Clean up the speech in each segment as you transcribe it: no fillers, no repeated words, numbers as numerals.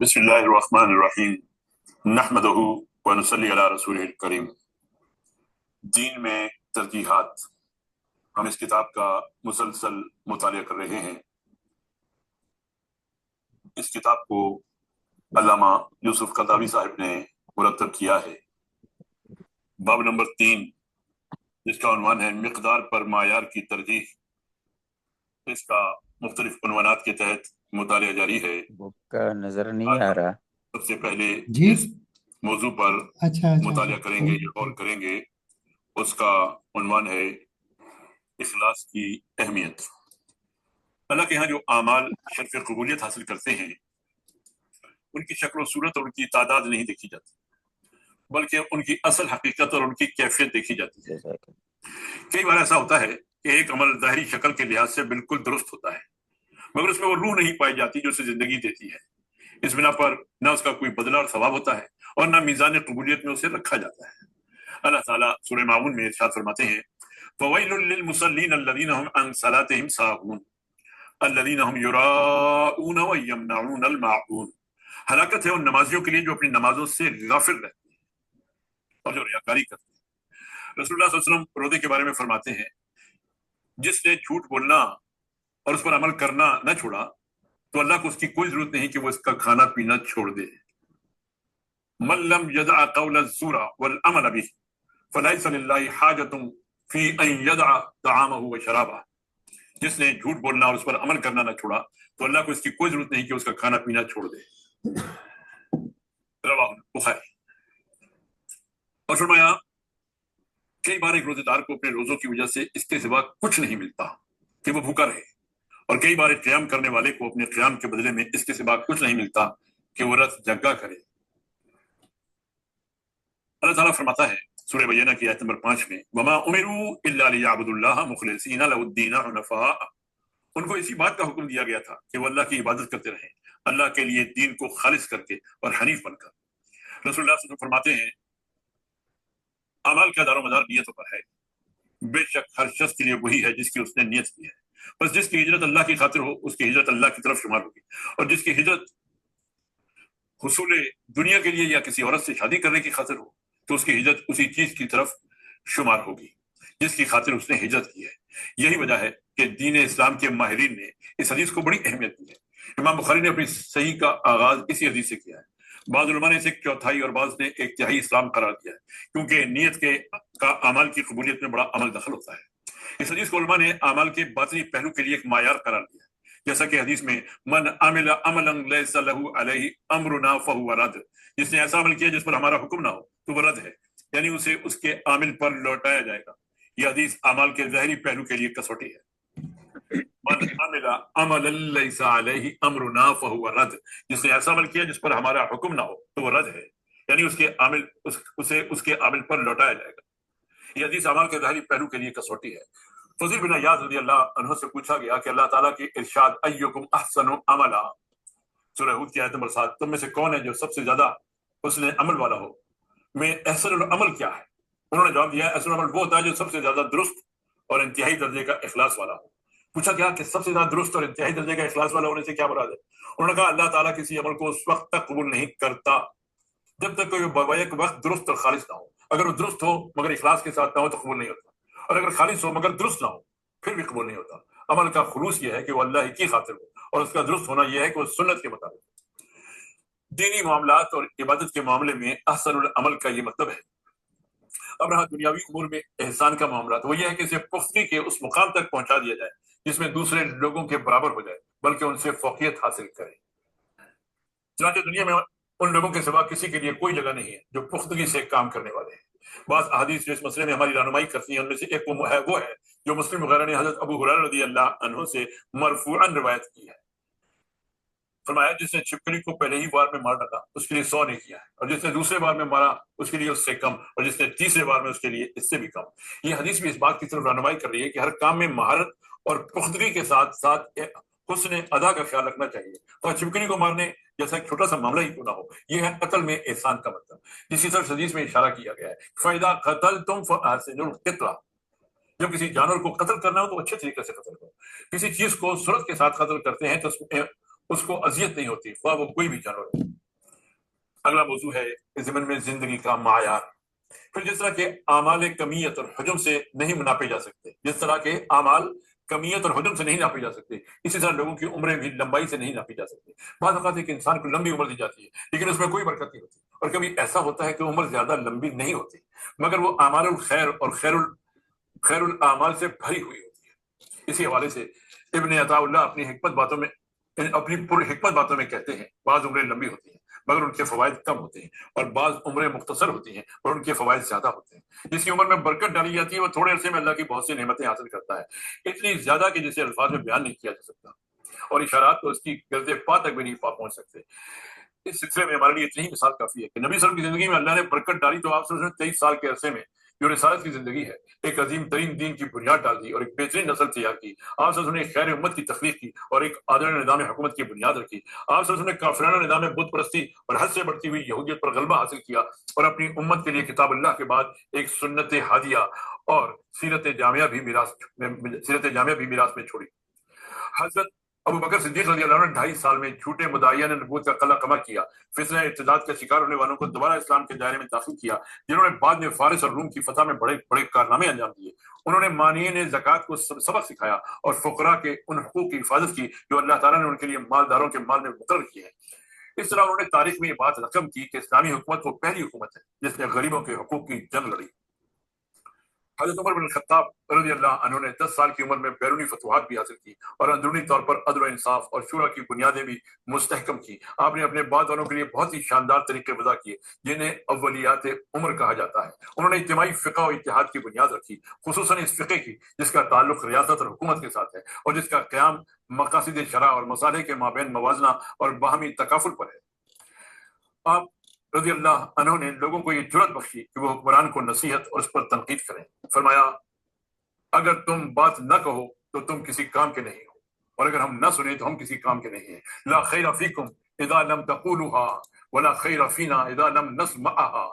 بسم اللہ الرحمن الرحیم نحمدہ ونصلی علی رسولہ الکریم۔ دین میں ترجیحات، ہم اس کتاب کا مسلسل مطالعہ کر رہے ہیں۔ اس کتاب کو علامہ یوسف قرضاوی صاحب نے مرتب کیا ہے۔ باب نمبر 3 جس کا عنوان ہے مقدار پر معیار کی ترجیح، اس کا مختلف عنوانات کے تحت مطالعہ جاری ہے۔ بک کا نظر نہیں آ رہا۔ سب سے پہلے جی اس موضوع پر مطالعہ کریں گے یا غور کریں گے، اس کا عنوان ہے اخلاص کی اہمیت۔ اللہ کے ہاں جو اعمال شرف قبولیت حاصل کرتے ہیں ان کی شکل و صورت اور ان کی تعداد نہیں دیکھی جاتی، بلکہ ان کی اصل حقیقت اور ان کی کیفیت دیکھی جاتی ہے۔ کئی بار ایسا ہوتا ہے کہ ایک عمل ظاہری شکل کے لحاظ سے بالکل درست ہوتا ہے، مگر اس میں وہ روح نہیں پائی جاتی جو اسے زندگی دیتی ہے۔ اس بنا پر نہ اس کا کوئی بدلہ اور ثواب ہوتا ہے اور نہ میزان قبولیت میں اسے رکھا جاتا ہے۔ اللہ تعالیٰ سورہ ماعون میں ارشاد فرماتے ہیں فَوَيْلٌ لِّلْمُصَلِّينَ الَّذِينَ هُمْ عَن صَلَاتِهِمْ سَاهُونَ الَّذِينَ هُمْ يُرَاءُونَ وَيَمْنَعُونَ الْمَاعُونَ۔ ہلاکت ہے ان نمازیوں کے لیے جو اپنی نمازوں سے غافل رہتے ہیں اور جو ریاکاری کرتے ہیں۔ رسول اللہ صلی اللہ علیہ وسلم روزے کے بارے میں فرماتے ہیں جس نے جھوٹ بولنا اور اس پر عمل کرنا نہ چھوڑا تو اللہ کو اس کی کوئی ضرورت نہیں کہ وہ اس کا کھانا پینا چھوڑ دے۔ من لم يدع قول الزور والعمل به فليس لله حاجة في ان يدع طعامه وشرابه۔ جس نے جھوٹ بولنا اور اس پر عمل کرنا نہ چھوڑا تو اللہ کو اس کی کوئی ضرورت نہیں کہ اس کا کھانا پینا چھوڑ دے۔ رواہ بخاری۔ اور فرمایا کئی بار ایک روزے دار کو اپنے روزوں کی وجہ سے اس کے سوا کچھ نہیں ملتا کہ وہ بھوکا رہے، اور کئی بار ایک قیام کرنے والے کو اپنے قیام کے بدلے میں اس کے سوا کچھ نہیں ملتا کہ وہ رات جگا کرے۔ اللہ تعالیٰ فرماتا ہے سورہ بینہ کی آیت نمبر 5 میں وما امروا الا ليعبدوا الله مخلصین له الدین حنفاء۔ ان کو اسی بات کا حکم دیا گیا تھا کہ وہ اللہ کی عبادت کرتے رہیں، اللہ کے لیے دین کو خالص کر کے اور حنیف بن کر۔ رسول اللہ صلی اللہ علیہ وسلم فرماتے ہیں اعمال کا دار و مدار نیتوں پر ہے، بے شک ہر شخص کے لیے وہی ہے جس کی اس نے نیت کی ہے، بس جس کی ہجرت اللہ کی خاطر ہو اس کی ہجرت اللہ کی طرف شمار ہوگی، اور جس کی ہجرت حصول دنیا کے لیے یا کسی عورت سے شادی کرنے کی خاطر ہو تو اس کی ہجرت اسی چیز کی طرف شمار ہوگی جس کی خاطر اس نے ہجرت کی ہے۔ یہی وجہ ہے کہ دین اسلام کے ماہرین نے اس حدیث کو بڑی اہمیت دی ہے۔ امام بخاری نے اپنی صحیح کا آغاز اسی حدیث سے کیا ہے۔ بعض علماء نے اسے چوتھائی اور بعض نے ایک تہائی اسلام قرار دیا ہے، کیونکہ نیت کا اعمال کی قبولیت میں بڑا عمل دخل ہوتا ہے۔ اس حدیث کو علماء نے اعمال کے باطنی پہلو کے لیے ایک معیار قرار دیا ہے، جیسا کہ حدیث میں من عمل عملا لیس له علیہ امرنا فهو رد۔ جس نے ایسا عمل کیا جس پر ہمارا حکم نہ ہو تو وہ رد ہے، یعنی اسے اس کے عامل پر لوٹایا جائے گا۔ یہ حدیث اعمال کے ظاہری پہلو کے لیے کسوٹی ہے۔ من عمل عملا لیس علیہ امرنا فهو رد، جس نے ایسا عمل کیا جس پر ہمارا حکم نہ ہو تو وہ رد ہے، یعنی اس کے عامل اسے اس کے عامل پر لوٹایا جائے گا۔ یہ حدیث اعمال کے ظاہری پہلو کے لیے کسوٹی ہے۔ فضیل بن عیاض رضی اللہ عنہ سے پوچھا گیا کہ اللہ تعالیٰ کے ارشاد ایکم احسن عملا، سورہ ہود کی آیت نمبر 7، تم میں سے کون ہے جو سب سے زیادہ حسن عمل والا ہو؟ میں احسن العمل کیا ہے؟ انہوں نے جواب دیا احسن العمل وہ ہوتا ہے جو سب سے زیادہ درست اور انتہائی درجے کا اخلاص والا ہو۔ پوچھا گیا کہ سب سے زیادہ درست اور انتہائی درجے کا اخلاص والا ہونے سے کیا مراد ہے؟ انہوں نے کہا اللہ تعالیٰ کسی عمل کو اس وقت تک قبول نہیں کرتا جب تک کہ وہ بوائک وقت درست اور خالص نہ ہو۔ اگر وہ درست ہو مگر اخلاص کے ساتھ نہ ہو تو قبول نہیں ہوتا، اور اگر خالص ہو مگر درست نہ ہو پھر بھی قبول نہیں ہوتا۔ عمل کا خلوص یہ ہے کہ وہ اللہ ہی کی خاطر ہو، اور اس کا درست ہونا یہ ہے کہ وہ سنت کے مطابق۔ دینی معاملات اور عبادت کے معاملے میں احسن العمل کا یہ مطلب ہے۔ اب رہا دنیاوی امور میں احسان کا معاملہ، تو وہ یہ ہے کہ اسے پختگی کے اس مقام تک پہنچا دیا جائے جس میں دوسرے لوگوں کے برابر ہو جائے، بلکہ ان سے فوقیت حاصل کرے۔ چنانچہ دنیا میں ان لوگوں کے سوا کسی کے لیے کوئی جگہ نہیں ہے جو پختگی سے کام کرنے والے ہیں۔ بعض احادیث جو اس مسئلے میں ہماری رہنمائی کرتی ہیں ان میں سے ایک وہ ہے جو مسلم وغیرہ نے حضرت ابو ہریرہ رضی اللہ عنہ سے مرفوعاً روایت کی ہے۔ فرمایا جس نے چھپکلی کو پہلے ہی بار میں مار ڈالا اس کے لیے 100 نے کیا ہے، اور جس نے دوسرے بار میں مارا اس کے لیے اس سے کم، اور جس نے تیسرے بار میں اس کے لیے اس سے بھی کم۔ یہ حدیث بھی اس بات کی طرف رہنمائی کر رہی ہے کہ ہر کام میں مہارت اور پختگی کے ساتھ ساتھ حسن ادا کا خیال رکھنا چاہیے، اور چھپکلی کو مارنے جیسا ایک چھوٹا سا معاملہ ہی کیوں نہ ہو، یہ ہے قتل میں احسان کا مطلب، جس کی طرف حدیث میں اشارہ کیا گیا ہے فَإِذَا قَتَلْتُمْ فَأَحْسِنُوا الْقِتْلَةَ۔ جب کسی جانور کو قتل کرنا ہو تو اچھے طریقے سے قتل کرو۔ کسی چیز کو سرعت کے ساتھ قتل کرتے ہیں تو اس کو اذیت نہیں ہوتی، خواہ وہ کوئی بھی جانور ہو۔ اگلا موضوع ہے اس ضمن میں زندگی کا معیار۔ پھر جس طرح کے اعمال کمیت اور حجم سے نہیں ناپے جا سکتے، جس طرح کے اعمال کمیت اور حجم سے نہیں ناپے جا سکتے، اسی طرح لوگوں کی عمریں بھی لمبائی سے نہیں ناپی جا سکتی۔ بعض اوقات ایک انسان کو لمبی عمر دی جاتی ہے لیکن اس میں کوئی برکت نہیں ہوتی، اور کبھی ایسا ہوتا ہے کہ عمر زیادہ لمبی نہیں ہوتی مگر وہ اعمال الخیر اور خیر الاعمال سے بھری ہوئی ہوتی ہے۔ اسی حوالے سے ابن عطا اللہ اپنی پر حکمت باتوں میں کہتے ہیں، بعض عمریں لمبی ہوتی ہیں مگر ان کے فوائد کم ہوتے ہیں، اور بعض عمریں مختصر ہوتی ہیں اور ان کے فوائد زیادہ ہوتے ہیں۔ جس کی عمر میں برکت ڈالی جاتی ہے وہ تھوڑے عرصے میں اللہ کی بہت سی نعمتیں حاصل کرتا ہے، اتنی زیادہ کہ جسے الفاظ میں بیان نہیں کیا جا سکتا، اور اشارات تو اس کی گرد پا تک بھی نہیں پہنچ سکتے۔ اس سلسلے میں ہمارے لیے اتنی ہی مثال کافی ہے کہ نبی صلی اللہ علیہ وسلم کی زندگی میں اللہ نے برکت ڈالی تو آپ صلی اللہ علیہ وسلم 23 سال کے عرصے میں جو رسالت کی زندگی ہے ایک عظیم ترین دین کی بنیاد ڈال دی اور ایک بہترین نسل تیار کی۔ آپ صلی اللہ علیہ وسلم نے خیر امت کی تخلیق کی اور ایک عادلانہ نظام حکومت کی بنیاد رکھی۔ آپ صلی اللہ علیہ وسلم نے کافرانہ نظام بت پرستی اور حد سے بڑھتی ہوئی یہودیت پر غلبہ حاصل کیا اور اپنی امت کے لیے کتاب اللہ کے بعد ایک سنت ہادیہ اور سیرت جامعہ بھی میراث میں چھوڑی۔ حضرت ابو بکر صدیق رضی اللہ عنہ نے 2.5 سال میں جھوٹے مدعیان نبوت کا قلعہ کما کیا، فتنہ ارتداد کا شکار ہونے والوں کو دوبارہ اسلام کے دائرے میں داخل کیا، جنہوں نے بعد میں فارس اور روم کی فتح میں بڑے بڑے کارنامے انجام دیے۔ انہوں نے مانعین زکوٰۃ کو سبق سکھایا اور فقراء کے ان حقوق کی حفاظت کی جو اللہ تعالیٰ نے ان کے لیے مالداروں کے مال میں مقرر کیے ہیں۔ اس طرح انہوں نے تاریخ میں یہ بات رقم کی کہ اسلامی حکومت وہ پہلی حکومت ہے جس نے غریبوں کے حقوق کی جنگ لڑی۔ حضرت عمر بن الخطاب رضی اللہ عنہ نے 10 سال کی عمر میں بیرونی فتوحات بھی حاصل کی اور اندرونی طور پر عدل و انصاف اور شورا کی بنیادیں بھی مستحکم کی۔ آپ نے اپنے بعد والوں کے لیے بہت ہی شاندار طریقے وضع کیے جنہیں اولیات عمر کہا جاتا ہے۔ انہوں نے اجتماعی فقہ و اتحاد کی بنیاد رکھی، خصوصاً اس فقہ کی جس کا تعلق ریاست اور حکومت کے ساتھ ہے اور جس کا قیام مقاصد شرع اور مصالح کے مابین موازنہ اور باہمی تکافل پر ہے۔ آپ رضی اللہ عنہ نے لوگوں کو یہ جرأت بخشی کہ وہ حکمران کو نصیحت اور اس پر تنقید کریں۔ فرمایا، اگر تم بات نہ کہو تو تم کسی کام کے نہیں ہو، اور اگر ہم نہ سنیں تو ہم کسی کام کے نہیں ہیں۔ لا خیر فیکم اذا لم تقولوها ولا خیر فینا اذا لم نسمعها۔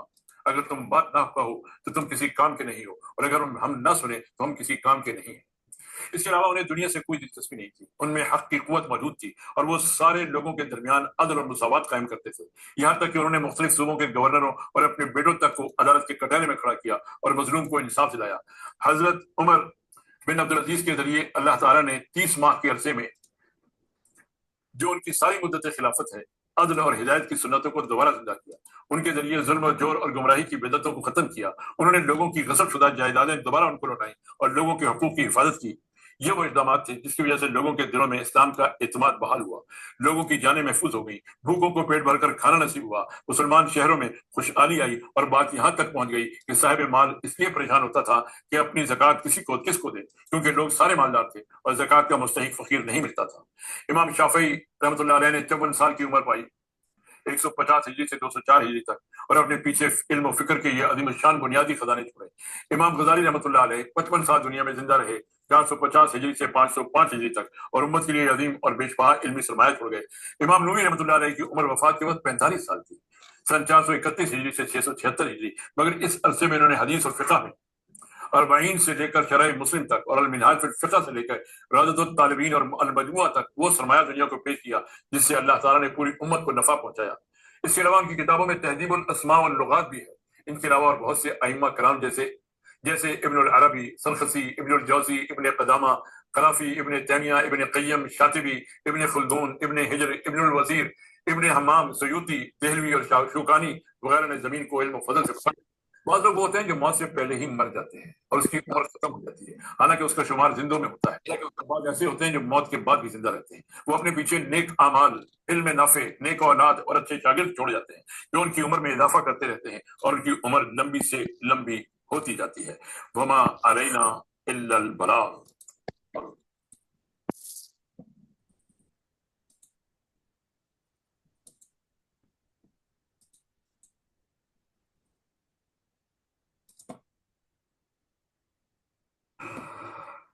اگر تم بات نہ کہو تو تم کسی کام کے نہیں ہو، اور اگر ہم نہ سنیں تو ہم کسی کام کے نہیں ہیں۔ اس کے علاوہ انہیں دنیا سے کوئی دلچسپی نہیں تھی، ان میں حق کی قوت موجود تھی اور وہ سارے لوگوں کے درمیان عدل اور مساوات قائم کرتے تھے، یہاں تک کہ انہوں نے مختلف صوبوں کے گورنروں اور اپنے بیٹوں تک کو عدالت کے کٹہرے میں کھڑا کیا اور مظلوم کو انصاف دلایا۔ حضرت عمر بن عبدالعزیز کے ذریعے اللہ تعالیٰ نے 30 ماہ کے عرصے میں جو ان کی ساری مدت خلافت ہے عدل اور ہدایت کی سنتوں کو دوبارہ زندہ کیا، ان کے ذریعے ظلم و جور اور گمراہی کی بدعتوں کو ختم کیا، انہوں نے لوگوں کی غصب شدہ جائیدادیں دوبارہ ان کو لوٹائیں اور لوگوں کے حقوق کی حفاظت کی۔ یہ وہ اقدامات تھے جس کی وجہ سے لوگوں کے دلوں میں اسلام کا اعتماد بحال ہوا، لوگوں کی جانیں محفوظ ہو گئی، بھوکوں کو پیٹ بھر کر کھانا نصیب ہوا، مسلمان شہروں میں خوشحالی آئی، اور بات یہاں تک پہنچ گئی کہ صاحب مال اس لیے پریشان ہوتا تھا کہ اپنی زکوٰۃ کس کو دے، کیونکہ لوگ سارے مالدار تھے اور زکوٰۃ کا مستحق فقیر نہیں ملتا تھا۔ امام شافعی رحمۃ اللہ علیہ نے 54 سال کی عمر پائی، 150 ہجری سے 204 ہجری تک، اور اپنے پیچھے علم و فکر کے یہ عظیم الشان بنیادی خزانے چھوڑے۔ امام غزالی رحمۃ اللہ علیہ 55 سال دنیا میں زندہ رہے، 450 ہجری سے 505 ہجری تک، اور امت کے لیے عظیم اور بے شبہ علمی سرمایہ چھوڑ گئے۔ امام نووی رحمۃ اللہ علیہ کی عمر وفات کے وقت 45 سال تھی، سن 431 ہجری سے 676 ہجری، مگر اس عرصے میں انہوں نے حدیث اور فقہ میں 40 سے لے کر شرح مسلم تک اور المنہاج فی الفقہ سے لے کر روضۃ الطالبین اور المجموعہ تک وہ سرمایہ دنیا کو پیش کیا جس سے اللہ تعالیٰ نے پوری امت کو نفع پہنچایا۔ اس کے علاوہ ان کی کتابوں میں تہذیب الاسماء واللغات بھی ہے۔ ان کے علاوہ اور بہت سے ائمہ کرام جیسے ابن العربی، سرخسی، ابن الجوزی، ابن قدامہ، قرافی، ابن تیمیہ، ابن قیم، شاطبی، ابن خلدون، ابن حجر، ابن الوزیر، ابن حمام، سیوطی، دہلوی اور شوکانی وغیرہ نے زمین کو علم و فضل سے بخشا۔ بعض لوگ ہوتے ہیں جو موت سے پہلے ہی مر جاتے ہیں اور اس کی عمر ختم ہو جاتی ہے، حالانکہ اس کا شمار زندوں میں ہوتا ہے، لیکن اس کے بعد ایسے ہوتے ہیں جو موت کے بعد بھی زندہ رہتے ہیں۔ وہ اپنے پیچھے نیک اعمال، علم نافع، نیک اولاد اور اچھے شاگرد چھوڑ جاتے ہیں جو ان کی عمر میں اضافہ کرتے رہتے ہیں اور ان کی عمر لمبی سے لمبی ہوتی جاتی ہے۔ وما علینا الا البلاغ۔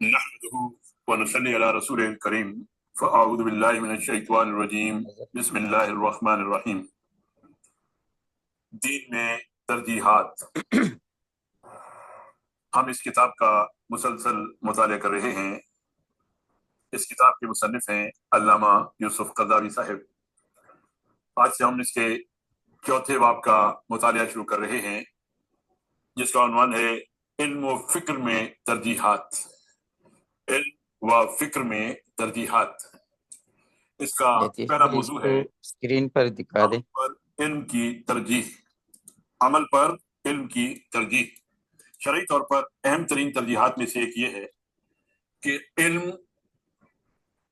نحمده ونصلي على رسوله الكريم فأعوذ بالله من الشیطان الرجیم بسم اللہ الرحمن الرحیم۔ دین میں ترجیحات، ہم اس کتاب کا مسلسل مطالعہ کر رہے ہیں۔ اس کتاب کے مصنف ہیں علامہ یوسف قرضاوی صاحب۔ آج سے ہم اس کے چوتھے باب کا مطالعہ شروع کر رہے ہیں، جس کا عنوان ہے علم و فکر میں ترجیحات۔ علم و فکر میں ترجیحات، اس کا لطیف پہلا بھائی، اس موضوع کو ہے اسکرین پر دکھا دیں۔ عمل پر علم کی ترجیح۔ عمل پر علم کی ترجیح شرعی طور پر اہم ترین ترجیحات میں سے ایک یہ ہے کہ علم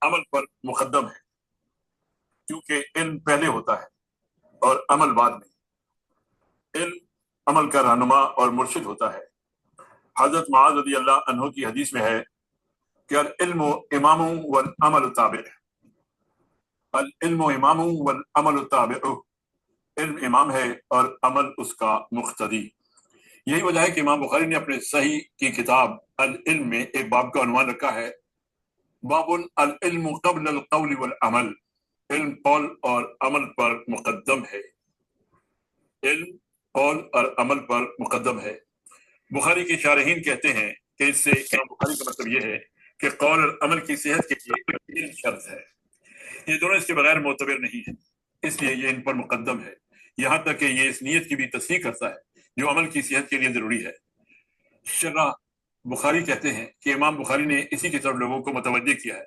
عمل پر مقدم ہے، کیونکہ علم پہلے ہوتا ہے اور عمل بعد میں۔ علم عمل کا رہنما اور مرشد ہوتا ہے۔ حضرت معاذ رضی اللہ عنہ کی حدیث میں ہے کہ العلم امام والعمل تابع، العلم امام والعمل تابع، علم امام ہے اور عمل اس کا مقتدی۔ یہی وجہ ہے کہ امام بخاری نے اپنے صحیح کی کتاب العلم میں ایک باب کا عنوان رکھا ہے، باب العلم قبل القول والعمل، علم قول اور عمل پر مقدم ہے۔ علم قول اور عمل پر مقدم ہے۔ بخاری کے شارحین کہتے ہیں کہ اس سے امام بخاری کا مطلب یہ ہے کہ قول اور عمل کی صحت کے لیے علم شرط ہے، یہ دونوں اس کے بغیر معتبر نہیں ہیں، اس لیے یہ ان پر مقدم ہے، یہاں تک کہ یہ اس نیت کی بھی تصحیح کرتا ہے جو عمل کی صحت کے لیے ضروری ہے۔ شرح بخاری کہتے ہیں کہ امام بخاری نے اسی کی طرف لوگوں کو متوجہ کیا ہے،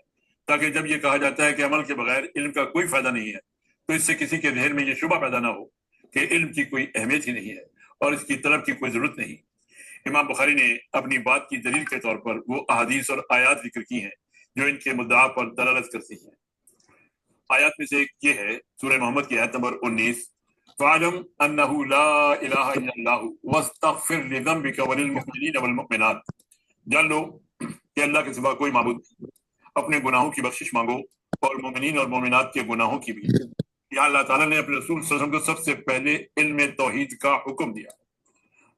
تاکہ جب یہ کہا جاتا ہے کہ عمل کے بغیر علم کا کوئی فائدہ نہیں ہے، تو اس سے کسی کے ذہن میں یہ شبہ پیدا نہ ہو کہ علم کی کوئی اہمیت ہی نہیں ہے اور اس کی طلب کی کوئی ضرورت نہیں۔ امام بخاری نے اپنی بات کی دلیل کے طور پر وہ احادیث اور آیات ذکر کی ہیں جو ان کے مدعا پر دلالت کرتی ہیں۔ آیات میں سے ایک یہ ہے سورہ محمد کی آیت نمبر 19، فَاعْلَمْ أَنَّهُ لَا إِلَٰهَ إِلَّا اللَّهُ وَاسْتَغْفِرْ لِذَنبِكَ وَلِلْمُؤْمِنِينَ وَالْمُؤْمِنَاتِ۔ جان لو کہ اللہ کے سوا کوئی معبود نہیں، اپنے گناہوں کی بخشش مانگو اور مومنین اور مومنات کے گناہوں کی بھی۔ یہاں اللہ تعالیٰ نے اپنے رسول صلی اللہ علیہ وسلم کو سب سے پہلے علم توحید کا حکم دیا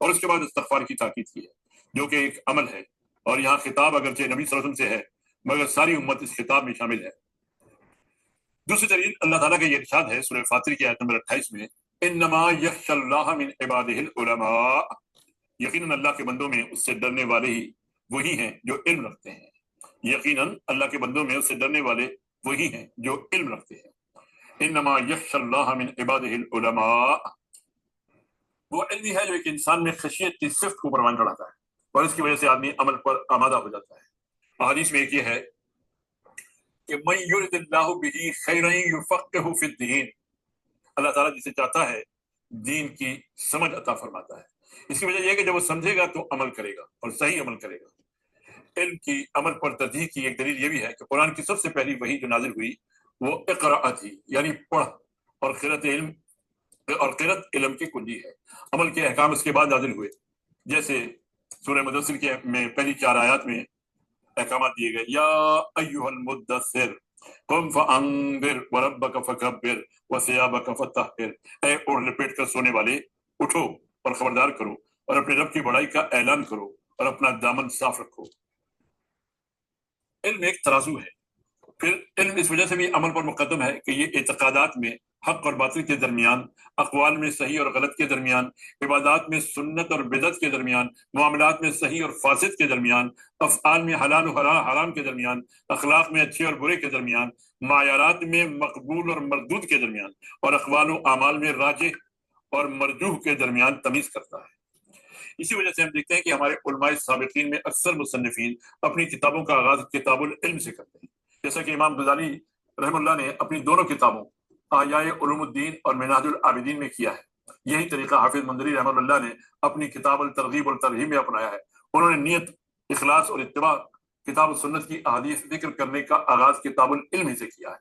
اور اس کے بعد استغفار کی تاکید کی ہے، جو کہ ایک عمل ہے، اور یہاں خطاب اگرچہ نبی صلی اللہ علیہ وسلم سے ہے مگر ساری امت اس خطاب میں شامل ہے۔ دوسری دلیل اللہ تعالیٰ کا یہ ارشاد ہے سورہ فاطر کی آیت نمبر 28 میں، انما یخشی اللہ من عبادہ العلماء، یقیناً اللہ کے بندوں میں اس سے ڈرنے والے ہی وہی ہیں جو علم رکھتے ہیں۔ یقیناً اللہ کے بندوں میں اس سے ڈرنے والے وہی ہیں جو علم رکھتے ہیں۔ انما یخشی اللہ من عبادہ العلماء، وہ علم ہے جو ایک انسان میں خشیت کی صفت کو پروان چڑھاتا ہے اور اس کی وجہ سے آدمی عمل پر آمادہ ہو جاتا ہے۔ احادیث میں ایک یہ ہے کہ من یرد اللہ بہ خیرا یفقہہ فی الدین، اللہ تعالیٰ جسے چاہتا ہے دین کی سمجھ عطا فرماتا ہے۔ اس کی وجہ یہ ہے کہ جب وہ سمجھے گا تو عمل کرے گا اور صحیح عمل کرے گا۔ علم کی عمل پر ترجیح کی ایک دلیل یہ بھی ہے کہ قرآن کی سب سے پہلی وحی جو نازل ہوئی وہ اقرأ تھی، یعنی پڑھ، اور قرأت علم کی کنجی ہے۔ عمل کے احکام اس کے بعد نازل ہوئے، جیسے سورہ مدثر کے میں پہلی 4 آیات میں احکامات دیے گئے، یا ایھا المدثر قم فانذر وربک فکبر وثیابک فطہر، اے اوڑھ لپیٹ کر سونے والے، اٹھو اور خبردار کرو اور اپنے رب کی بڑائی کا اعلان کرو اور اپنا دامن صاف رکھو۔ علم ایک ترازو ہے۔ پھر علم اس وجہ سے بھی عمل پر مقدم ہے کہ یہ اعتقادات میں حق اور باطل کے درمیان، اقوال میں صحیح اور غلط کے درمیان، عبادات میں سنت اور بدعت کے درمیان، معاملات میں صحیح اور فاسد کے درمیان، افعال میں حلال و حرام کے درمیان، اخلاق میں اچھے اور برے کے درمیان، معیارات میں مقبول اور مردود کے درمیان، اور اقوال و اعمال میں راجح اور مرجوح کے درمیان تمیز کرتا ہے۔ اسی وجہ سے ہم دیکھتے ہیں کہ ہمارے علماء سابقین میں اکثر مصنفین اپنی کتابوں کا آغاز کتاب العلم سے کرتے ہیں، جیسا کہ امام غزالی رحم اللہ نے اپنی دونوں کتابوں احیاء علوم الدین اور منہاج العابدین میں کیا ہے۔ یہی طریقہ حافظ منذری رحمہ اللہ نے اپنی کتاب الترغیب والترہیب میں اپنایا ہے۔ انہوں نے نیت، اخلاص اور اتباع کتاب السنت کی احادیث ذکر کرنے کا آغاز کتاب العلم سے کیا ہے۔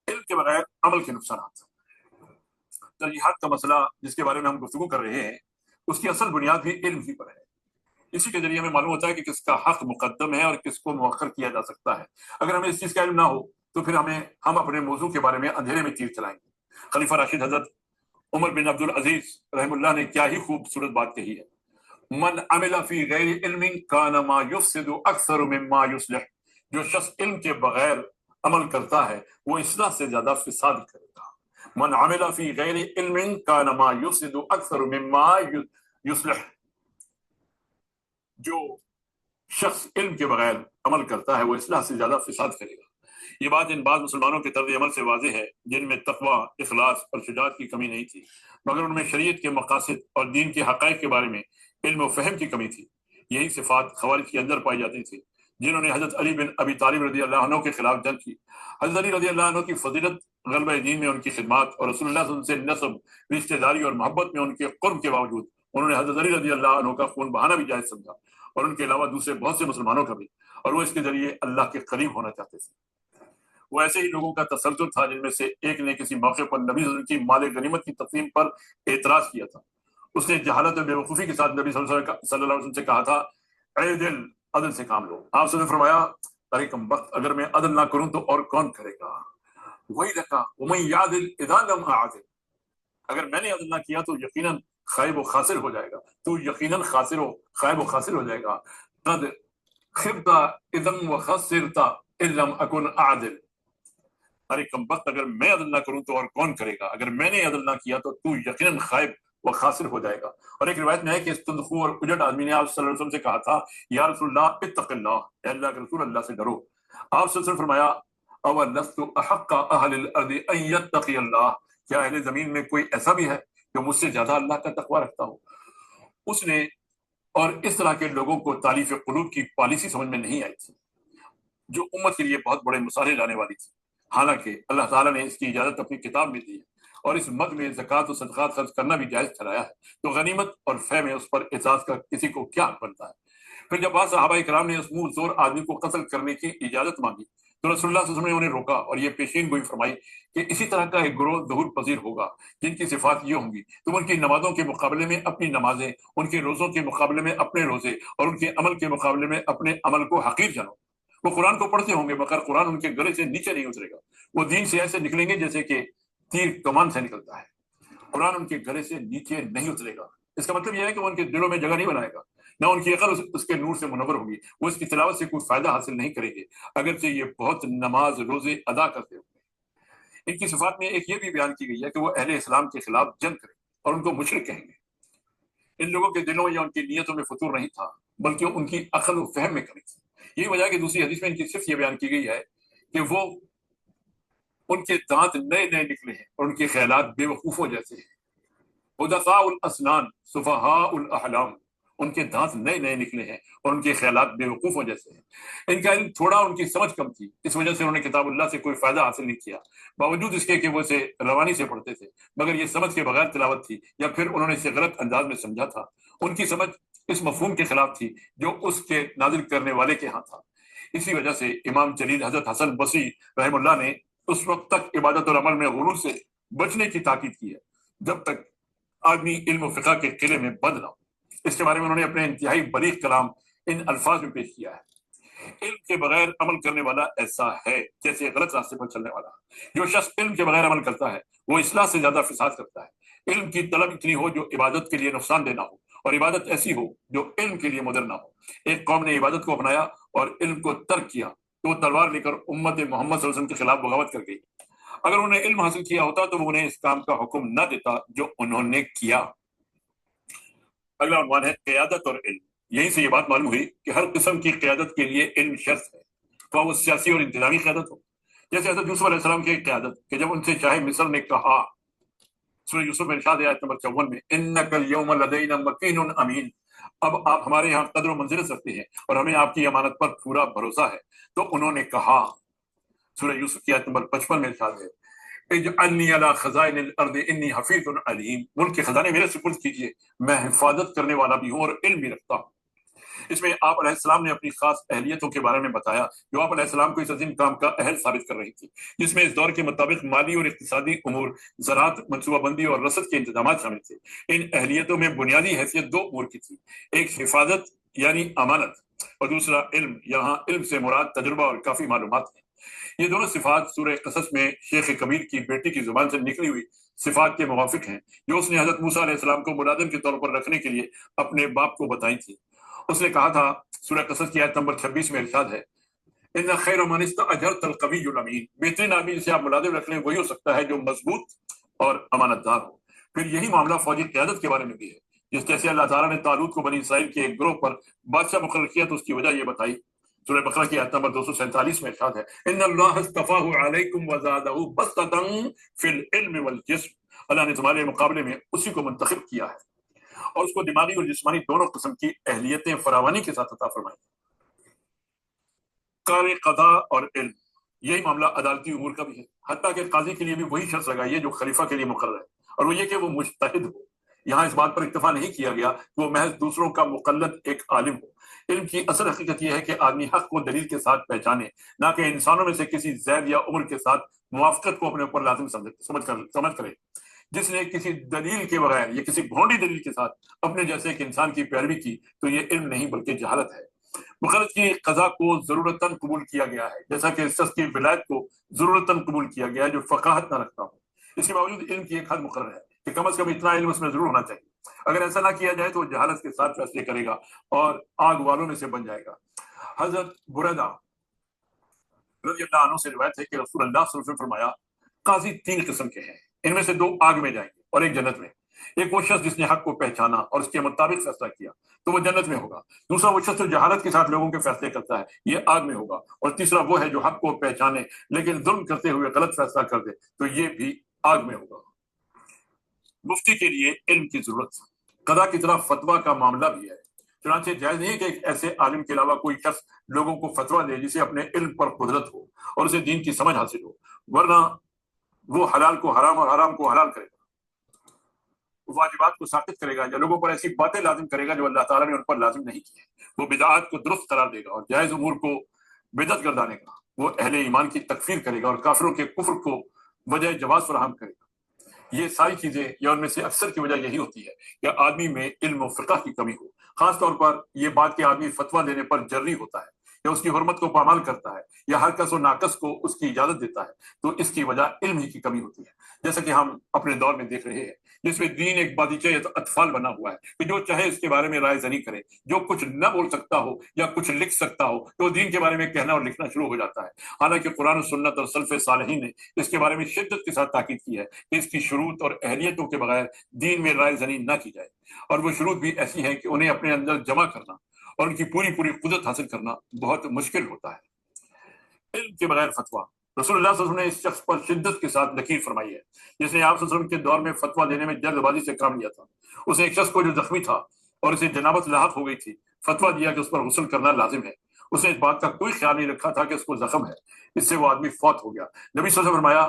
علم کے بغیر عمل کے نقصانات۔ ترجیحات کا مسئلہ جس کے بارے میں ہم گفتگو کر رہے ہیں، اس کی اصل بنیاد بھی علم ہی پر ہے۔ اسی کے ذریعے ہمیں معلوم ہوتا ہے کہ کس کا حق مقدم ہے اور کس کو مؤخر کیا جا سکتا ہے۔ اگر ہمیں اس چیز کا علم نہ ہو تو پھر ہم اپنے موضوع کے بارے میں اندھیرے میں تیر چلائیں گے۔ خلیفہ راشد حضرت عمر بن عبد العزیز رحم اللہ نے کیا ہی خوبصورت بات کہی ہے، من عمل فی غیر علم کان ما یفسد اکثر مما یصلح، جو شخص علم کے بغیر عمل کرتا ہے وہ اصلاح سے زیادہ فساد کرے گا۔ من عمل فی غیر علم کان ما یفسد اکثر مما یصلح، جو شخص علم کے بغیر عمل کرتا ہے وہ اصلاح سے زیادہ فساد کرے گا۔ یہ بات ان بعض مسلمانوں کے طرز عمل سے واضح ہے جن میں تقوی، اخلاص اور شجاعت کی کمی نہیں تھی، مگر ان میں شریعت کے مقاصد اور دین کے حقائق کے بارے میں علم و فہم کی کمی تھی۔ یہی صفات خوارج کے اندر پائی جاتی تھی، جنہوں نے حضرت علی بن ابی طالب رضی اللہ عنہ کے خلاف جنگ کی۔ حضرت علی رضی اللہ عنہ کی فضیلت غلبہ دین میں ان کی خدمات اور رسول اللہ صلی اللہ علیہ وسلم سے نسب، رشتہ داری اور محبت میں ان کے قرب کے باوجود انہوں نے حضرت علی رضی اللہ عنہ کا خون بہانا بھی جائز سمجھا، اور ان کے علاوہ دوسرے بہت سے مسلمانوں کا بھی، اور وہ اس کے ذریعے اللہ کے قریب ہونا چاہتے تھے۔ وہ ایسے ہی لوگوں کا تسلسل تھا جن میں سے ایک نے کسی موقع پر نبی صلی اللہ علیہ وسلم کی مال غنیمت کی تقسیم پر اعتراض کیا تھا۔ اس نے جہالت اور بے وقوفی کے ساتھ نبی صلی اللہ علیہ وسلم سے کہا تھا، اے دل، عدل سے کام لو۔ آپ نے فرمایا، ارے کم وقت، اگر میں عدل نہ کروں تو اور کون کرے گا؟ وہی لکا ومن یعدل اذا لم اعدل، اگر میں نے عدل نہ کیا تو یقیناً خائب و خاسر ہو جائے گا، تو یقیناً خائب و خاسر ہو جائے گا۔ قد خبت اذا وخسرت ان لم اکن اعدل، ارے کم وقت، اگر میں عدل نہ کروں تو اور کون کرے گا؟ اگر میں نے عدل نہ کیا تو تو یقیناً خائب و خاسر ہو جائے گا۔ اور ایک روایت میں ہے کہ اس تندخو اور اجڑ آدمی نے آپ صلی اللہ علیہ وسلم سے کہا تھا، یا رسول اللہ اتق اللہ، اے اللہ کے رسول، اللہ سے ڈرو۔ آپ صلی اللہ علیہ وسلم فرمایا، اولست احق اہل الارض ان یتقی اللہ، کیا اہل زمین میں کوئی ایسا بھی ہے جو مجھ سے زیادہ اللہ کا تقوی رکھتا ہو؟ اس نے اور اس طرح کے لوگوں کو تالیف قلوب کی پالیسی سمجھ میں نہیں آئی تھی، جو امت کے لیے بہت بڑے مسائل لانے والی تھی۔ حالانکہ اللہ تعالیٰ نے اس کی اجازت اپنی کتاب میں دی ہے، اور اس مد میں زکوٰۃ و صدقات خرچ کرنا بھی جائز ٹھہرایا ہے، تو غنیمت اور فے میں اس پر اعزاز کا کسی کو کیا حق بنتا ہے؟ پھر جب بعض صحابہ کرام نے اس منہ زور آدمی کو قتل کرنے کی اجازت مانگی تو رسول اللہ صلی اللہ علیہ وسلم نے انہیں روکا اور یہ پیشین گوئی فرمائی کہ اسی طرح کا ایک گروہ ظہور پذیر ہوگا جن کی صفات یہ ہوں گی، تم ان کی نمازوں کے مقابلے میں اپنی نمازیں، ان کے روزوں کے مقابلے میں اپنے روزے، اور ان کے عمل کے مقابلے میں اپنے عمل کو حقیر جانو۔ وہ قرآن کو پڑھتے ہوں گے مگر قرآن ان کے گلے سے نیچے نہیں اترے گا۔ وہ دین سے ایسے نکلیں گے جیسے کہ تیر کمان سے نکلتا ہے، قرآن ان کے گلے سے نیچے نہیں اترے گا۔ اس کا مطلب یہ ہے کہ وہ ان کے دلوں میں جگہ نہیں بنائے گا، نہ ان کی عقل اس کے نور سے منور ہوگی، وہ اس کی تلاوت سے کوئی فائدہ حاصل نہیں کریں گے اگرچہ یہ بہت نماز روزے ادا کرتے ہوں گے۔ ان کی صفات میں ایک یہ بھی بیان کی گئی ہے کہ وہ اہل اسلام کے خلاف جنگ کریں اور ان کو مشرک کہیں گے۔ ان لوگوں کے دلوں یا ان کی نیتوں میں فطور نہیں تھا، بلکہ ان کی عقل و فہم میں کمی تھی۔ یہی وجہ ہے کہ دوسری حدیث میں ان کی صرف یہ بیان کی گئی ہے کہ وہ ان کے دانت نئے نئے نکلے ہیں اور ان کے خیالات بے وقوفوں جیسے ہیں۔ حدثاء الاسنان سفہاء الاحلام، ان کے دانت نئے نئے نکلے ہیں اور ان کے خیالات بے وقوفوں جیسے ہیں۔ ان کا علم تھوڑا، ان کی سمجھ کم تھی، اس وجہ سے انہوں نے کتاب اللہ سے کوئی فائدہ حاصل نہیں کیا، باوجود اس کے کہ وہ اسے روانی سے پڑھتے تھے، مگر یہ سمجھ کے بغیر تلاوت تھی، یا پھر انہوں نے اسے غلط انداز میں سمجھا تھا۔ ان کی سمجھ اس مفہوم کے خلاف تھی جو اس کے نازل کرنے والے کے ہاں تھا۔ اسی وجہ سے امام جلیل حضرت حسن بصری رحم اللہ نے اس وقت تک عبادت اور عمل میں غرور سے بچنے کی تاکید کی ہے جب تک آدمی علم و فقہ کے قلعے میں بند نہ ہو۔ اس کے بارے میں انہوں نے اپنے انتہائی بلیغ کلام ان الفاظ میں پیش کیا ہے، علم کے بغیر عمل کرنے والا ایسا ہے جیسے غلط راستے پر چلنے والا۔ جو شخص علم کے بغیر عمل کرتا ہے وہ اصلاح سے زیادہ فساد کرتا ہے۔ علم کی طلب اتنی ہو جو عبادت کے لیے نقصان دہ نہ ہو، اور عبادت ایسی ہو جو علم کے لیے مضر نہ ہو۔ ایک قوم نے عبادت کو اپنایا اور علم کو ترک کیا تو وہ تلوار لے کر امت محمد صلی اللہ علیہ وسلم کے خلاف بغاوت کر گئی۔ اگر انہوں نے علم حاصل کیا ہوتا تو وہ انہیں اس کام کا حکم نہ دیتا جو انہوں نے کیا۔ اگلا عنوان ہے قیادت اور علم۔ یہیں سے یہ بات معلوم ہوئی کہ ہر قسم کی قیادت کے لیے علم شرط ہے، تو وہ سیاسی اور انتظامی قیادت ہو، جیسے حضرت یوسف علیہ السلام کی قیادت کہ جب ان سے شاہ مصر نے کہا، سورہ یوسف میں ارشاد ہے آیت نمبر 54 میں، انک اليوم لدینا مکین امین، اب آپ ہمارے یہاں قدر و منزلت رکھتے ہیں اور ہمیں آپ کی امانت پر پورا بھروسہ ہے۔ تو انہوں نے کہا، سورہ یوسف کی آیت نمبر 55 میں ارشاد ہے، اجعلنی علی خزائن الارض انی حفیظ علیم، ملک کے خزانے میرے سپرد کیجیے، میں حفاظت کرنے والا بھی ہوں اور علم بھی رکھتا ہوں۔ اس میں آپ علیہ السلام نے اپنی خاص اہلیتوں کے بارے میں بتایا جو آپ علیہ السلام کو اس عظیم کام کا اہل ثابت کر رہی تھی، جس میں اس دور کے مطابق مالی اور اقتصادی امور، زراعت، منصوبہ بندی اور رسد کے انتظامات شامل تھے۔ ان اہلیتوں میں بنیادی حیثیت دو امور کی تھی، ایک حفاظت یعنی امانت، اور دوسرا علم۔ یہاں علم سے مراد تجربہ اور کافی معلومات ہیں۔ یہ دونوں صفات سورہ قصص میں شیخ کبیر کی بیٹی کی زبان سے نکلی ہوئی صفات کے موافق ہیں جو اس نے حضرت موسیٰ علیہ السلام کو ملازم کے طور پر رکھنے کے لیے اپنے باپ کو بتائی تھی۔ اس نے کہا تھا، سورہ قصص کی آیت نمبر 26 میں ارشاد ہے، ان خیر من استاجرت القوی الامین، بہترین آدمی جسے آپ ملازم رکھ لیں وہی ہو سکتا ہے جو مضبوط اور امانت دار ہو۔ پھر یہی معاملہ فوجی قیادت کے بارے میں بھی ہے۔ جس جیسے اللہ تعالیٰ نے طالوت کو بنی اسرائیل کے ایک گروہ پر بادشاہ مقرر کیا تو اس کی وجہ یہ بتائی۔ سورہ بقرہ کی آیت نمبر 247 میں ارشاد ہے ان اللہ اصطفاہ علیکم وزادہ بسطۃ فی العلم والجسم، اللہ نے تمہارے مقابلے میں اسی کو منتخب کیا ہے اور اس کو دماغی اور جسمانی دونوں قسم کی اہلیتیں فراوانی کے ساتھ عطا فرمائی۔ کار قضاء اور علم، یہی معاملہ عدالتی امور کا بھی ہے، حتیٰ کہ قاضی کے لیے بھی وہی شرط لگائی ہے جو خلیفہ کے لیے مقرر ہے، اور وہ یہ کہ وہ مجتہد ہو۔ یہاں اس بات پر اکتفا نہیں کیا گیا کہ وہ محض دوسروں کا مقلد ایک عالم ہو۔ علم کی اصل حقیقت یہ ہے کہ آدمی حق کو دلیل کے ساتھ پہچانے، نہ کہ انسانوں میں سے کسی زید یا عمر کے ساتھ موافقت کو اپنے اوپر لازم سمجھ کرے۔ جس نے کسی دلیل کے بغیر یا کسی بھونڈی دلیل کے ساتھ اپنے جیسے ایک انسان کی پیروی کی تو یہ علم نہیں بلکہ جہالت ہے۔ مقرر کی قضا کو ضرورتاً قبول کیا گیا ہے، جیسا کہ اس شخص کی ولایت کو ضرورتاً قبول کیا گیا ہے جو فقاہت نہ رکھتا ہو۔ اس کے باوجود علم کی ایک حد مقرر ہے کہ کم از کم اتنا علم اس میں ضرور ہونا چاہیے۔ اگر ایسا نہ کیا جائے تو وہ جہالت کے ساتھ فیصلے کرے گا اور آگ والوں میں سے بن جائے گا۔ حضرت بریدہ رضی اللہ عنہ سے روایت ہے کہ رسول اللہ صلی اللہ علیہ وسلم نے فرمایا قاضی 3 قسم کے ہیں، ان میں سے 2 آگ میں جائیں گے اور ایک جنت میں۔ ایک وہ شخص جس نے حق کو پہچانا اور اس کے مطابق فیصلہ کیا تو وہ جنت میں ہوگا، دوسرا وہ شخص جو جہالت کے ساتھ لوگوں کے فیصلے کرتا ہے یہ آگ میں ہوگا، اور تیسرا وہ ہے جو حق کو پہچانے لیکن ظلم کرتے ہوئے غلط فیصلہ کر دے تو یہ بھی آگ میں ہوگا۔ مفتی کے لیے علم کی ضرورت، قضا کی طرح فتویٰ کا معاملہ بھی ہے، چنانچہ جائز نہیں ہے کہ ایک ایسے عالم کے علاوہ کوئی شخص لوگوں کو فتویٰ دے جسے اپنے علم پر قدرت ہو اور اسے دین کی سمجھ حاصل ہو، ورنہ وہ حلال کو حرام اور حرام کو حلال کرے گا، واجبات کو ساقط کرے گا یا لوگوں پر ایسی باتیں لازم کرے گا جو اللہ تعالیٰ نے ان پر لازم نہیں کی ہے، وہ بدعات کو درست قرار دے گا اور جائز امور کو بدعت گردانے گا، وہ اہل ایمان کی تکفیر کرے گا اور کافروں کے کفر کو وجہ جواز فراہم کرے گا۔ یہ ساری چیزیں یا ان میں سے اکثر کی وجہ یہی ہوتی ہے کہ آدمی میں علم و فقہ کی کمی ہو، خاص طور پر یہ بات کہ آدمی فتویٰ دینے پر جرری ہوتا ہے یا اس کی حرمت کو پامال کرتا ہے یا ہر کس و ناقص کو اس کی اجازت دیتا ہے، تو اس کی وجہ علم ہی کی کمی ہوتی ہے، جیسا کہ ہم اپنے دور میں دیکھ رہے ہیں جس میں دین ایک باغیچہ اطفال بنا ہوا ہے کہ جو چاہے اس کے بارے میں رائے زنی کرے، جو کچھ نہ بول سکتا ہو یا کچھ لکھ سکتا ہو تو دین کے بارے میں کہنا اور لکھنا شروع ہو جاتا ہے، حالانکہ قرآن و سنت اور سلف صالحین نے اس کے بارے میں شدت کے ساتھ تاکید کی ہے کہ اس کی شروط اور اہلیتوں کے بغیر دین میں رائے زنی نہ کی جائے، اور وہ شروط بھی ایسی ہیں کہ انہیں اپنے اندر جمع کرنا اور ان کی پوری قدرت حاصل کرنا بہت مشکل ہوتا ہے۔ علم کے بغیر فتویٰ، رسول اللہ صلی اللہ علیہ وسلم نے اس شخص پر شدت کے ساتھ نکیر فرمائی ہے جس نے آپ صلی اللہ علیہ وسلم کے دور میں فتویٰ دینے میں جلد بازی سے کام لیا تھا۔ اس نے ایک شخص کو جو زخمی تھا اور اسے جنابت لاحق ہو گئی تھی فتویٰ دیا کہ اس پر غسل کرنا لازم ہے۔ اس نے اس بات کا کوئی خیال نہیں رکھا تھا کہ اس کو زخم ہے، اس سے وہ آدمی فوت ہو گیا۔ نبی صلی اللہ علیہ وسلم نے فرمایا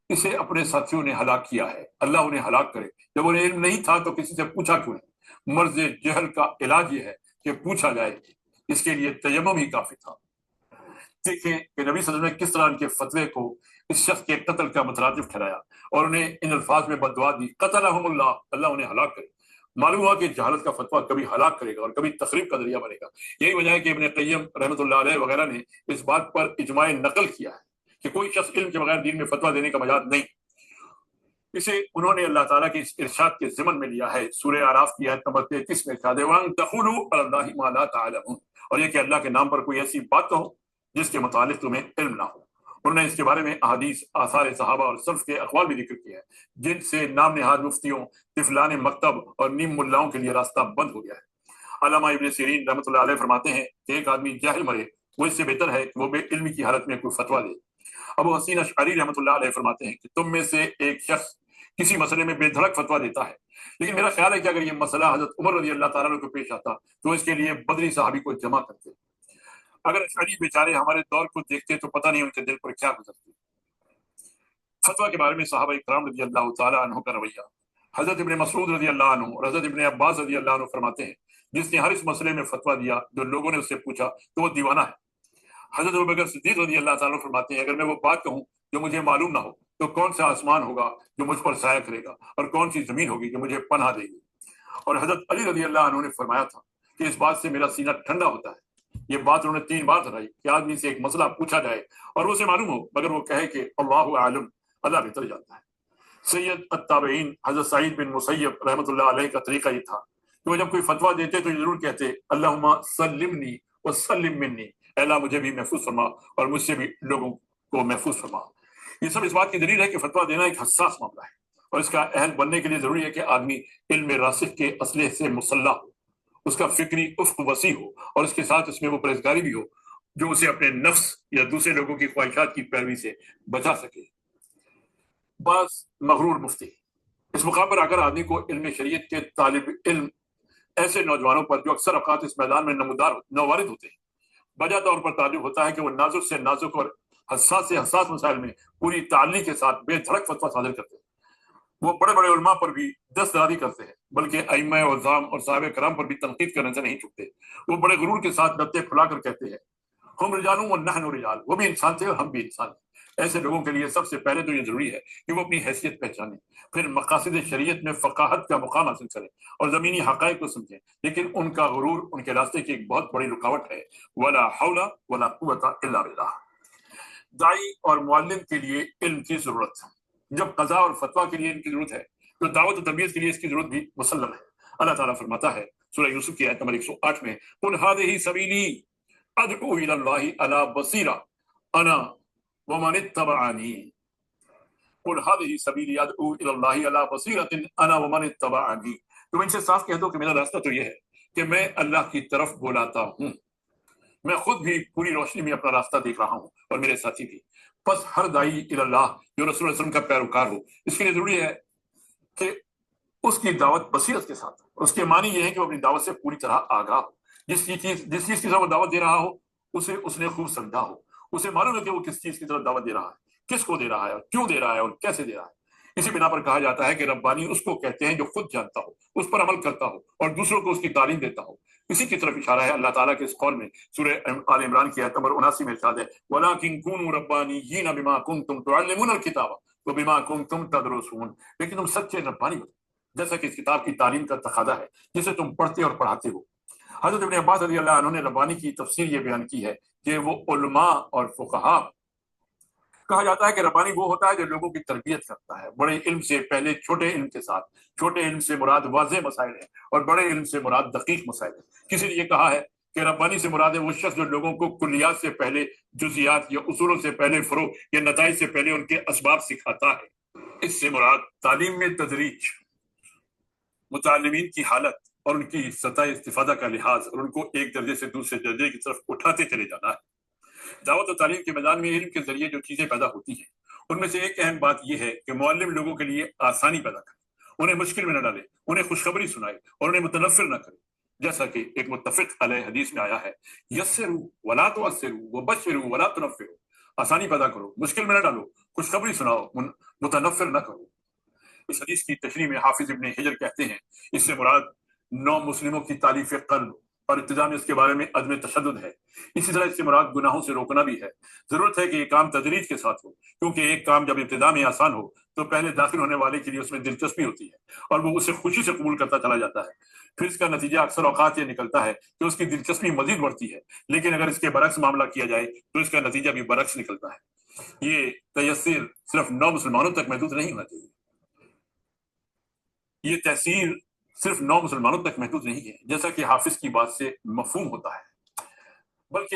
اسے اپنے ساتھیوں نے ہلاک کیا ہے، اللہ انہیں ہلاک کرے۔ جب انہیں علم نہیں تھا تو کسی سے پوچھا کیوں ہے؟ مرض جہل کا علاج یہ ہے کہ پوچھا جائے، اس کے لیے تیمم ہی کافی تھا۔ دیکھیں کہ نبی صلی اللہ علیہ وسلم نے کس طرح ان کے فتوے کو اس شخص کے قتل کا مترادف ٹھہرایا اور انہیں ان الفاظ میں بددعا دی، قتلہم اللہ، اللہ انہیں ہلاک کرے۔ معلوم ہوا کہ جہالت کا فتویٰ کبھی ہلاک کرے گا اور کبھی تخریب کا ذریعہ بنے گا۔ یہی وجہ ہے کہ ابن قیم رحمۃ اللہ علیہ وغیرہ نے اس بات پر اجماع نقل کیا ہے کہ کوئی شخص علم کے بغیر دین میں فتویٰ دینے کا مجاز نہیں۔ اسے انہوں نے اللہ تعالیٰ کے اس ارشاد کے ضمن میں لیا ہے، سورہ اعراف کی آیت نمبر 33 میں ارشاد ہے وَأَن تَقُولُوا عَلَى اللَّهِ مَا لَا تَعْلَمُونَ، اور یہ کہ اللہ کے نام پر کوئی ایسی بات کہو جس کے متعلق تمہیں علم نہ ہو۔ انہوں نے اس کے بارے میں احادیث، آثار صحابہ اور سلف کے اقوال بھی ذکر کیا ہے جن سے نام نہاد مفتیوں، طفلان مکتب اور نیم ملاؤں کے لیے راستہ بند ہو گیا ہے۔ علامہ ابن سیرین رحمۃ اللہ علیہ فرماتے ہیں کہ ایک آدمی جاہل مرے وہ اس سے بہتر ہے کہ وہ بے علمی کی حالت میں کوئی فتویٰ دے۔ ابو حسین اشعری رحمۃ اللہ علیہ فرماتے ہیں کہ تم میں سے ایک شخص کسی مسئلے میں بے دھڑک فتویٰ دیتا ہے، لیکن میرا خیال ہے کہ اگر یہ مسئلہ حضرت عمر رضی اللہ تعالیٰ عنہ کو پیش آتا تو اس کے لیے بدری صحابی کو جمع کرتے۔ اگر اشعری بیچارے ہمارے دور کو دیکھتے تو پتہ نہیں ان کے دل پر کیا گزرتی۔ فتویٰ کے بارے میں صحابہ کرام رضی اللہ تعالیٰ عنہ کا رویہ، حضرت ابن مسعود رضی اللہ عنہ اور حضرت ابن عباس رضی اللہ عنہ فرماتے ہیں جس نے ہر اس مسئلے میں فتویٰ دیا جو لوگوں نے اس سے پوچھا تو وہ دیوانہ ہے۔ حضرت ابوبکر صدیق رضی اللہ تعالیٰ عنہ فرماتے ہیں اگر میں وہ بات کہوں جو مجھے معلوم نہ ہو تو کون سا آسمان ہوگا جو مجھ پر سایہ کرے گا اور کون سی زمین ہوگی جو مجھے پناہ دے گی۔ اور حضرت علی رضی اللہ عنہ نے فرمایا تھا کہ اس بات سے میرا سینہ ٹھنڈا ہوتا ہے۔ یہ بات انہوں نے 3 بار دہرائی کہ آدمی سے ایک مسئلہ پوچھا جائے اور وہ اسے معلوم ہو مگر وہ کہے کہ اللہ عالم، اللہ بہتر جانتا ہے۔ سید التابعین حضرت سعید بن مسیب رحمۃ اللہ علیہ کا طریقہ یہ تھا کہ وہ جب کوئی فتویٰ دیتے تو یہ ضرور کہتے اللہم سلمنی وسلم منی، اے اللہ مجھے بھی محفوظ فرما اور مجھ سے بھی لوگوں کو محفوظ فرما۔ یہ سب اس بات کی دلیل ہے کہ فتویٰ دینا ایک حساس معاملہ ہے اور اس کا اہل بننے کے لیے ضروری ہے کہ آدمی علم راسخ کے اسلحے سے مسلح ہو، اس کا فکری افق وسیع ہو، اور اس کے ساتھ اس میں وہ پرہیزگاری بھی ہو جو اسے اپنے نفس یا دوسرے لوگوں کی خواہشات کی پیروی سے بچا سکے۔ بعض مغرور مفتی اس مقام پر آ کر آدمی کو علم شریعت کے طالب علم ایسے نوجوانوں پر جو اکثر اوقات اس میدان میں نوارد ہوتے ہیں بجا طور پر تعجب ہوتا ہے کہ وہ نازک سے نازک اور حساس سے حساس مسائل میں پوری تعلی کے ساتھ بے دھڑک فتویٰ صادر کرتے ہیں۔ وہ بڑے بڑے علماء پر بھی دستداری کرتے ہیں، بلکہ ائمہ اعظام اور صحابہ کرام پر بھی تنقید کرنے سے نہیں چکتے۔ وہ بڑے غرور کے ساتھ لبتے پھلا کر کہتے ہیں ہم رجال و نحن رجال، وہ بھی انسان تھے اور ہم بھی انسان ہیں۔ ایسے لوگوں کے لیے سب سے پہلے تو یہ ضروری ہے کہ وہ اپنی حیثیت پہچانیں، پھر مقاصد شریعت میں فقاہت کا مقام حاصل کریں اور زمینی حقائق کو سمجھیں، لیکن ان کا غرور ان کے راستے کی ایک بہت بڑی رکاوٹ ہے۔ ولا حول ولا قوت الا باللہ۔ داعی اور معلم کے لیے علم کی ضرورت، جب قضاء اور فتویٰ کے لیے ان کی ضرورت ہے تو دعوت و تربیت کے لیے اس کی ضرورت بھی مسلم ہے۔ اللہ تعالیٰ فرماتا ہے سورہ یوسف کی آیت نمبر 108 میں قل هذه سبیلی ادعو الی اللہ علی بصیرہ انا ومن اتبعنی، قل هذه سبیلی ادعو الی اللہ علی بصیرۃ انا ومن اتبعنی، تم ان سے صاف کہہ دو کہ میرا راستہ تو یہ ہے کہ میں اللہ کی طرف بلاتا ہوں، میں خود بھی پوری روشنی میں اپنا راستہ دیکھ رہا ہوں اور میرے ساتھی بھی۔ پس ہر داعی الی اللہ جو رسول اللہ صلی اللہ علیہ وسلم کا پیروکار ہو، اس کے لیے ضروری ہے کہ اس کی دعوت بصیرت کے ساتھ ہو۔ اس کے معنی یہ ہے کہ وہ اپنی دعوت سے پوری طرح آگاہ ہو، جس چیز کی طرف وہ دعوت دے رہا ہو اسے اس نے خوب سمجھا ہو، اسے معلوم ہے کہ وہ کس چیز کی طرف دعوت دے رہا ہے، کس کو دے رہا ہے اور کیوں دے رہا ہے اور کیسے دے رہا ہے۔ اسی بنا پر کہا جاتا ہے کہ ربانی اس کو کہتے ہیں جو خود جانتا ہو، اس پر عمل کرتا ہو اور دوسروں کو اس کی تعلیم دیتا ہو۔ اسی کی طرف اشارہ ہے اللہ تعالیٰ کے اس قول میں سورہ آل عمران کی آیت نمبر 79 میں ارشاد ہے وَلَٰكِن كُونُوا رَبَّانِيِّينَ بِمَا كُنتُمْ تُعَلِّمُونَ الْكِتَابَ وَبِمَا كُنتُمْ تَدْرُسُونَ، لیکن تم سچے ربانی بنو جیسا کہ اس کتاب کی تعلیم کا تقاضا ہے جسے تم پڑھتے اور پڑھاتے ہو۔ حضرت ابن عباس رضی اللہ عنہ نے ربانی کی تفسیر یہ بیان کی ہے کہ وہ علماء اور فقہاء، کہا جاتا ہے کہ ربانی وہ ہوتا ہے جو لوگوں کی تربیت کرتا ہے، بڑے علم سے پہلے چھوٹے علم کے ساتھ۔ چھوٹے علم سے مراد واضح مسائل ہے اور بڑے علم سے مراد دقیق مسائل ہے۔ کسی نے یہ کہا ہے کہ ربانی سے مراد ہے وہ شخص جو لوگوں کو کلیات سے پہلے جزیات یا اصولوں سے پہلے فروع یا نتائج سے پہلے ان کے اسباب سکھاتا ہے۔ اس سے مراد تعلیم میں تدریج، متعلمین کی حالت اور ان کی سطح استفادہ کا لحاظ اور ان کو ایک درجے سے دوسرے درجے کی طرف اٹھاتے چلے جانا ہے۔ دعوت و تعلیم کے میدان میں علم کے ذریعے جو چیزیں پیدا ہوتی ہیں ان میں سے ایک اہم بات یہ ہے کہ معلم لوگوں کے لیے آسانی پیدا کرے، انہیں مشکل میں نہ ڈالے، انہیں خوشخبری سنائے اور انہیں متنفر نہ کرے، جیسا کہ ایک متفق علیہ حدیث میں آیا ہے یسروا ولا تعسروا وبشروا ولا تنفروا، آسانی پیدا کرو، مشکل میں نہ ڈالو، خوشخبری سناؤ، متنفر نہ کرو۔ اس حدیث کی تشریح میں حافظ ابن حجر کہتے ہیں اس سے مراد نو مسلموں کی تالیف قلب اور ابتدا میں اس کے بارے میں عدم تشدد ہے۔ اسی طرح اس سے مراد گناہوں سے روکنا بھی ہے۔ ضرورت ہے کہ یہ کام تدریج کے ساتھ ہو، کیونکہ ایک کام جب ابتدا میں آسان ہو تو پہلے داخل ہونے والے کے لیے اس میں دلچسپی ہوتی ہے اور وہ اسے خوشی سے قبول کرتا چلا جاتا ہے۔ پھر اس کا نتیجہ اکثر اوقات یہ نکلتا ہے کہ اس کی دلچسپی مزید بڑھتی ہے، لیکن اگر اس کے برعکس معاملہ کیا جائے تو اس کا نتیجہ بھی برعکس نکلتا ہے۔ یہ تیسیر صرف نو مسلمانوں تک محدود نہیں ہونا چاہیے، یہ تاثیر صرف نو مسلمانوں تک محدود نہیں ہے جیسا کہ حافظ کی بات سے مفہوم ہوتا ہے، بلکہ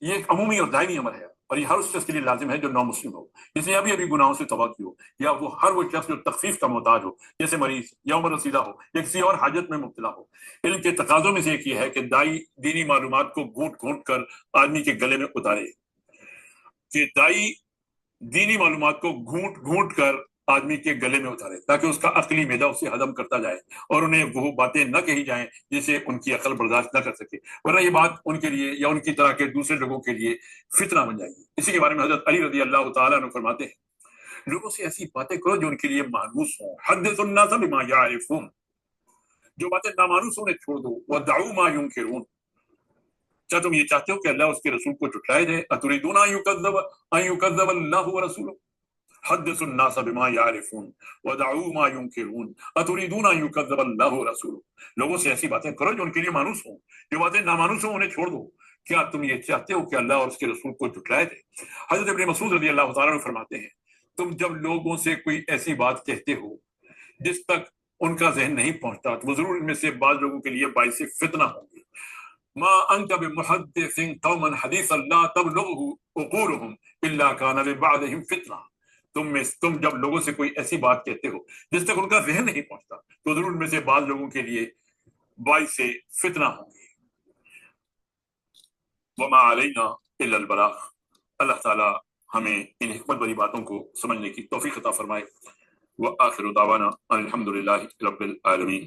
یہ ایک عمومی اور دائمی امر ہے اور یہ ہر اس شخص کے لیے لازم ہے جو نو مسلم ہو، جس نے ابھی گناہوں سے توبہ کی ہو، یا وہ ہر وہ شخص جو تخفیف کا محتاج ہو جیسے مریض یا عمر رسیدہ ہو یا کسی اور حاجت میں مبتلا ہو۔ علم کے تقاضوں میں سے ایک یہ ہے کہ دائی دینی معلومات کو گھونٹ گھونٹ کر آدمی کے گلے میں اتارے، کہ دائی دینی معلومات کو گھونٹ گھونٹ کر آدمی کے گلے میں اتارے تاکہ اس کا عقلی معدہ اسے ہضم کرتا جائے اور انہیں وہ باتیں نہ کہی جائیں جسے ان کی عقل برداشت نہ کر سکے، ورنہ یہ بات ان کے لیے یا ان کی طرح کے دوسرے لوگوں کے لیے فتنہ بن جائے گی۔ اسی کے بارے میں حضرت علی رضی اللہ تعالیٰ عنہ فرماتے ہیں لوگوں سے ایسی باتیں کرو جو ان کے لیے مانوس ہوں، حدث الناس بما یعرفون، جو باتیں نامانوس انہیں چھوڑ دو، ودعوا ما ینکرون، کیا تم یہ چاہتے ہو کہ اللہ اس کے رسول کو جھٹلائے دے؟ اتریدون ان یکذب اللہ ورسولہ، حدث الناس بما یعرفون ودعوا ما ینکرون اتریدون ان یکذب اللہ ورسولہ، لوگوں سے ایسی باتیں کرو جو ان کے لیے مانوس ہوں، جو باتیں نامانوس ہوں انہیں چھوڑ دو، کیا تم یہ چاہتے ہو کہ اللہ اور اس کے رسول کو جھٹلائے دے؟ حضرت ابن مسعود رضی اللہ تعالیٰ عنہ فرماتے ہیں تم جب لوگوں سے کوئی ایسی بات کہتے ہو جس تک ان کا ذہن نہیں پہنچتا تو وہ ضرور ان میں سے بعض لوگوں کے لیے باعث فتنہ ہوں گے۔ ما انت بمحدث قوما حدیثا لا تبلغه عقولهم الا كان لبعضهم فتنہ، تم جب لوگوں سے کوئی ایسی بات کہتے ہو جس تک ان کا ذہن نہیں پہنچتا تو ضرور ان میں سے بعض لوگوں کے لیے باعث فتنہ ہوں گے. وما علینا الا البلاغ. اللہ تعالیٰ ہمیں ان حکمت بری باتوں کو سمجھنے کی توفیق عطا فرمائے. وآخر دعوانا الحمد للہ رب العالمین.